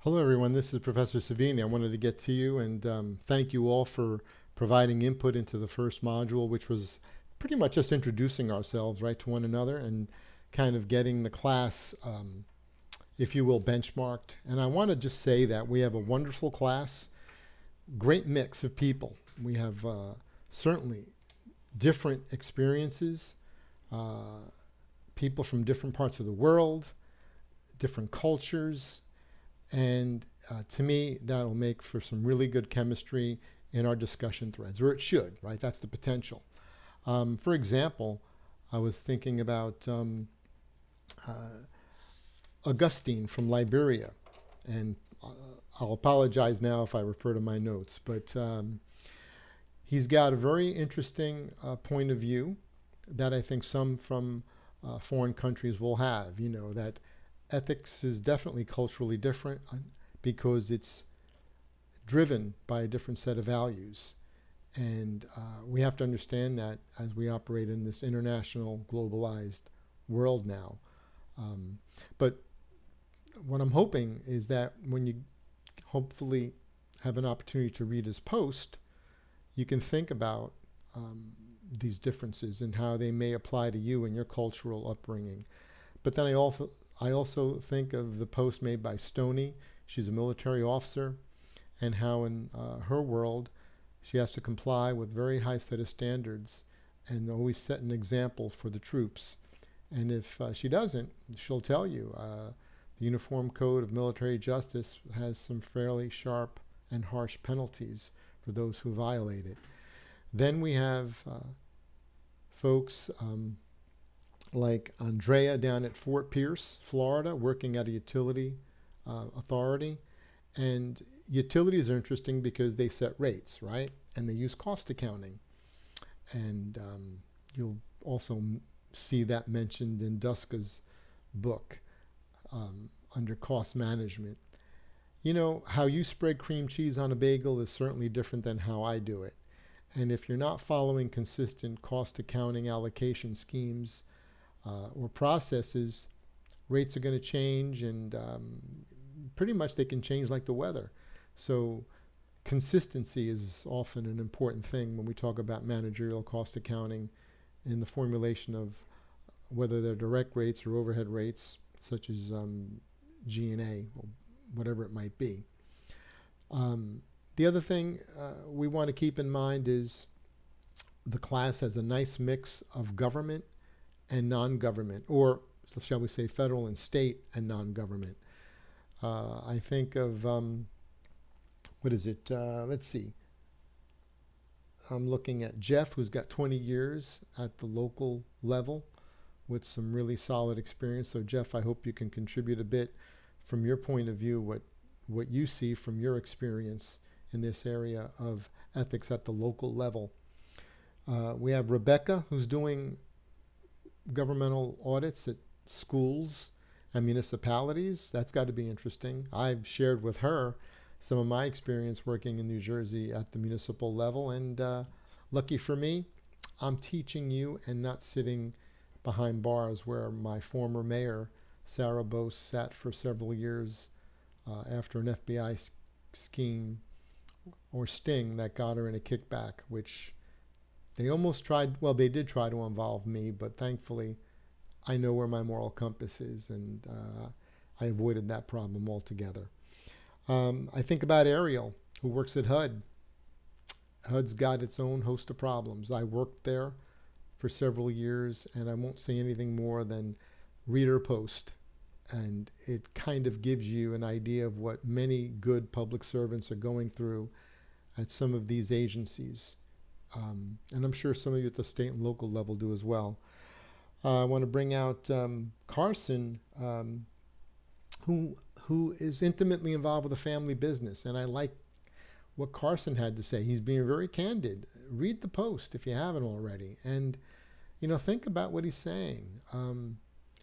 Hello, everyone. This is Professor Savini. I wanted to get to you and thank you all for providing input into the first module, which was pretty much just introducing ourselves, right, to one another and kind of getting the class, if you will, benchmarked. And I want to just say that we have a wonderful class, great mix of people. We have certainly different experiences, uh, people from different parts of the world, different cultures, and to me, that'll make for some really good chemistry in our discussion threads, or it should, right? That's the potential. For example, I was thinking about uh, Augustine from Liberia, and I'll apologize now if I refer to my notes, but he's got a very interesting point of view that I think some from foreign countries will have. You know, that ethics is definitely culturally different because it's driven by a different set of values. And we have to understand that as we operate in this international, globalized world now. But what I'm hoping is that when you hopefully have an opportunity to read his post, you can think about these differences and how they may apply to you and your cultural upbringing. But then I also think of the post made by Stoney. She's a military officer, and how in her world she has to comply with very high set of standards and always set an example for the troops. And if she doesn't, she'll tell you the Uniform Code of Military Justice has some fairly sharp and harsh penalties for those who violate it. Then we have folks like Andrea down at Fort Pierce, Florida, working at a utility authority. And utilities are interesting because they set rates, right? And they use cost accounting. And you'll also see that mentioned in Duska's book under cost management. You know, how you spread cream cheese on a bagel is certainly different than how I do it. And if you're not following consistent cost accounting allocation schemes or processes, rates are going to change, and pretty much they can change like the weather. So consistency is often an important thing when we talk about managerial cost accounting in the formulation of whether they're direct rates or overhead rates, such as G&A or whatever it might be. The other thing we want to keep in mind is the class has a nice mix of government and non-government, or shall we say federal and state and non-government. I think of, what is it? Let's see. I'm looking at Jeff, who's got 20 years at the local level with some really solid experience. So Jeff, I hope you can contribute a bit from your point of view, what you see from your experience in this area of ethics at the local level. We have Rebecca, who's doing governmental audits at schools and municipalities. That's got to be interesting. I've shared with her some of my experience working in New Jersey at the municipal level, and lucky for me, I'm teaching you and not sitting behind bars where my former mayor, Sarah Bose, sat for several years after an FBI scheme or sting that got her in a kickback, which they almost tried, well, they did try to involve me, but thankfully I know where my moral compass is, and I avoided that problem altogether. I think about Ariel, who works at HUD. HUD's got its own host of problems. I worked there for several years, and I won't say anything more than read her post. And it kind of gives you an idea of what many good public servants are going through at some of these agencies. And I'm sure some of you at the state and local level do as well. I want to bring out Carson, who is intimately involved with a family business. And I like what Carson had to say. He's being very candid. Read the post if you haven't already. And, you know, think about what he's saying.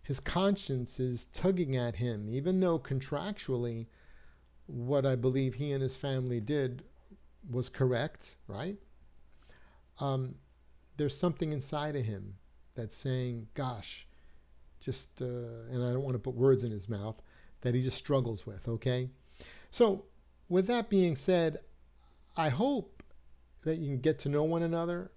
His conscience is tugging at him, even though contractually what I believe he and his family did was correct, right? There's something inside of him that's saying, gosh, just, and I don't want to put words in his mouth, that he just struggles with, okay? So, with that being said, I hope that you can get to know one another.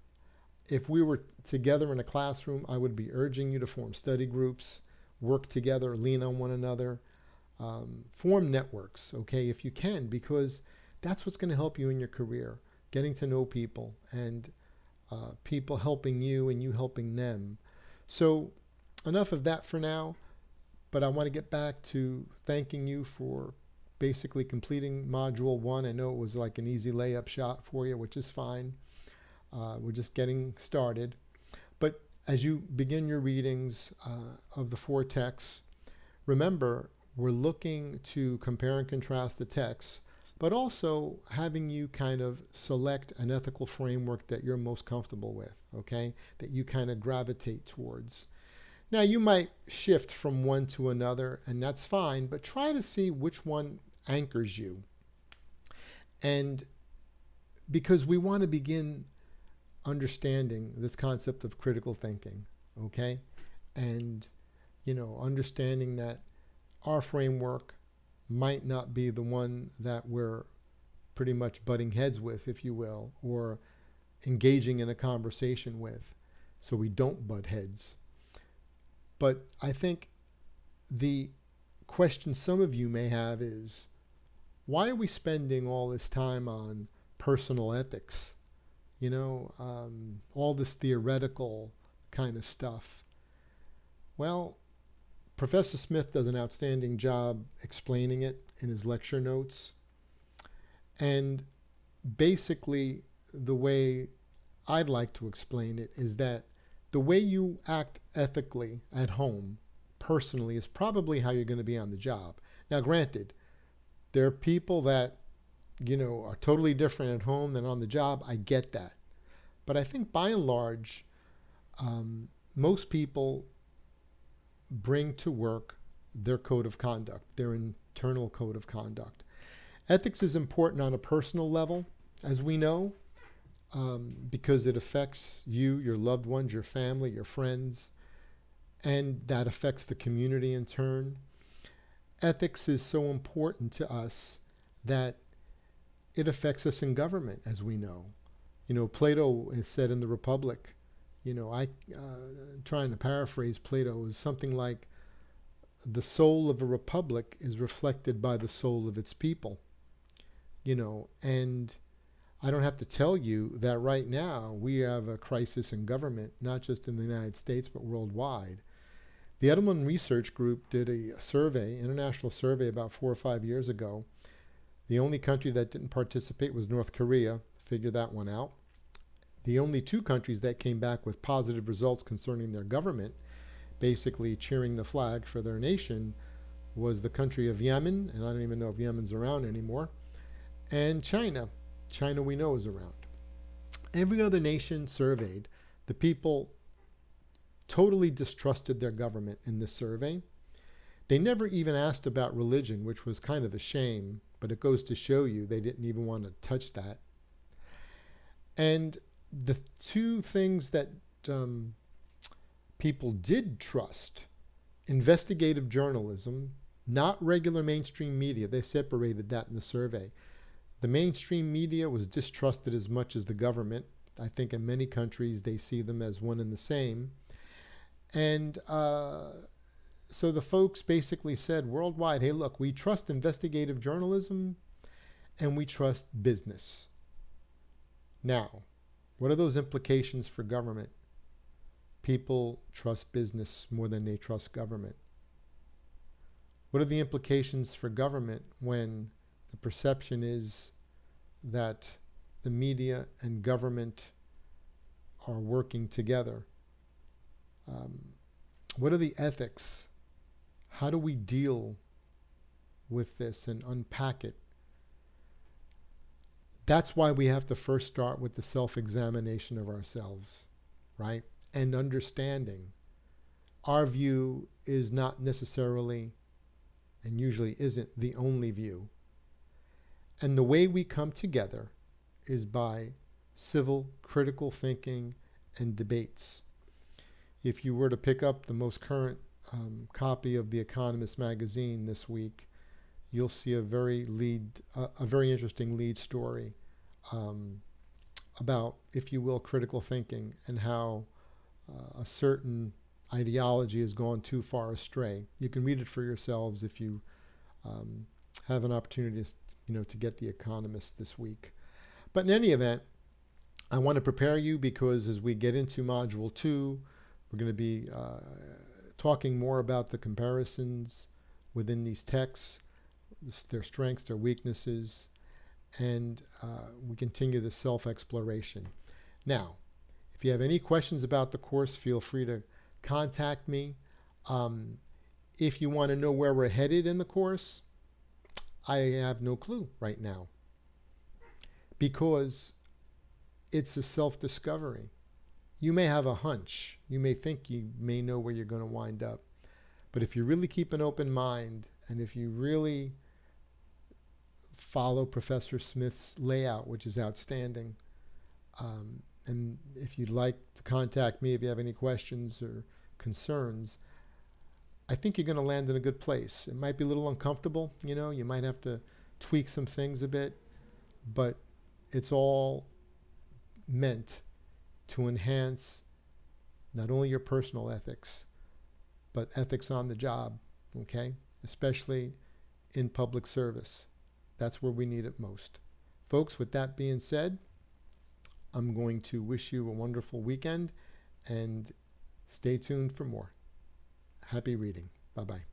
If we were together in a classroom, I would be urging you to form study groups, work together, lean on one another, form networks, okay, if you can, because that's what's going to help you in your career, getting to know people and people helping you and you helping them. So, enough of that for now, but I want to get back to thanking you for basically completing Module 1. I know it was like an easy layup shot for you, which is fine. We're just getting started. But as you begin your readings of the 4 texts, remember, we're looking to compare and contrast the texts, but also having you kind of select an ethical framework that you're most comfortable with, okay? That you kind of gravitate towards. Now, you might shift from one to another, and that's fine, but try to see which one anchors you. And because we want to begin understanding this concept of critical thinking, okay? And, understanding that our framework might not be the one that we're pretty much butting heads with, if you will, or engaging in a conversation with, so we don't butt heads. But I think the question some of you may have is, why are we spending all this time on personal ethics? All this theoretical kind of stuff. Well, Professor Smith does an outstanding job explaining it in his lecture notes. And basically, the way I'd like to explain it is that the way you act ethically at home, personally, is probably how you're going to be on the job. Now, granted, there are people that, are totally different at home than on the job. I get that. But I think by and large, most people bring to work their code of conduct, their internal code of conduct. Ethics is important on a personal level, as we know, because it affects you, your loved ones, your family, your friends, and that affects the community in turn. Ethics is so important to us that it affects us in government, as we know. Plato has said in the Republic, trying to paraphrase Plato, is something like, the soul of a republic is reflected by the soul of its people. And I don't have to tell you that right now we have a crisis in government, not just in the United States, but worldwide. The Edelman Research Group did a survey, international survey, about 4 or 5 years ago. The only country that didn't participate was North Korea. Figure that one out. The only 2 countries that came back with positive results concerning their government, basically cheering the flag for their nation, was the country of Yemen, and I don't even know if Yemen's around anymore, and China. China we know is around. Every other nation surveyed, the people totally distrusted their government in this survey. They never even asked about religion, which was kind of a shame, but it goes to show you they didn't even want to touch that. And the 2 things that people did trust, investigative journalism, not regular mainstream media. They separated that in the survey. The mainstream media was distrusted as much as the government. I think in many countries they see them as one and the same. And so the folks basically said worldwide, hey, look, we trust investigative journalism and we trust business. Now, what are those implications for government? People trust business more than they trust government. What are the implications for government when the perception is that the media and government are working together? What are the ethics? How do we deal with this and unpack it? That's why we have to first start with the self-examination of ourselves, right? And understanding our view is not necessarily, and usually isn't, the only view. And the way we come together is by civil, critical thinking and debates. If you were to pick up the most current copy of The Economist magazine this week, you'll see a very interesting lead story um, about, if you will, critical thinking and how a certain ideology has gone too far astray. You can read it for yourselves if you um, have an opportunity to get The Economist this week. But in any event, I want to prepare you because as we get into Module 2, we're going to be talking more about the comparisons within these texts, their strengths, their weaknesses, and we continue the self-exploration. Now, if you have any questions about the course, feel free to contact me. If you want to know where we're headed in the course, I have no clue right now, because it's a self-discovery. You may have a hunch. You may think you may know where you're going to wind up. But if you really keep an open mind, and if you really follow Professor Smith's layout, which is outstanding, and if you'd like to contact me if you have any questions or concerns, I think you're going to land in a good place. It might be a little uncomfortable, you might have to tweak some things a bit, but it's all meant to enhance not only your personal ethics, but ethics on the job, okay? Especially in public service. That's where we need it most. Folks, with that being said, I'm going to wish you a wonderful weekend and stay tuned for more. Happy reading. Bye-bye.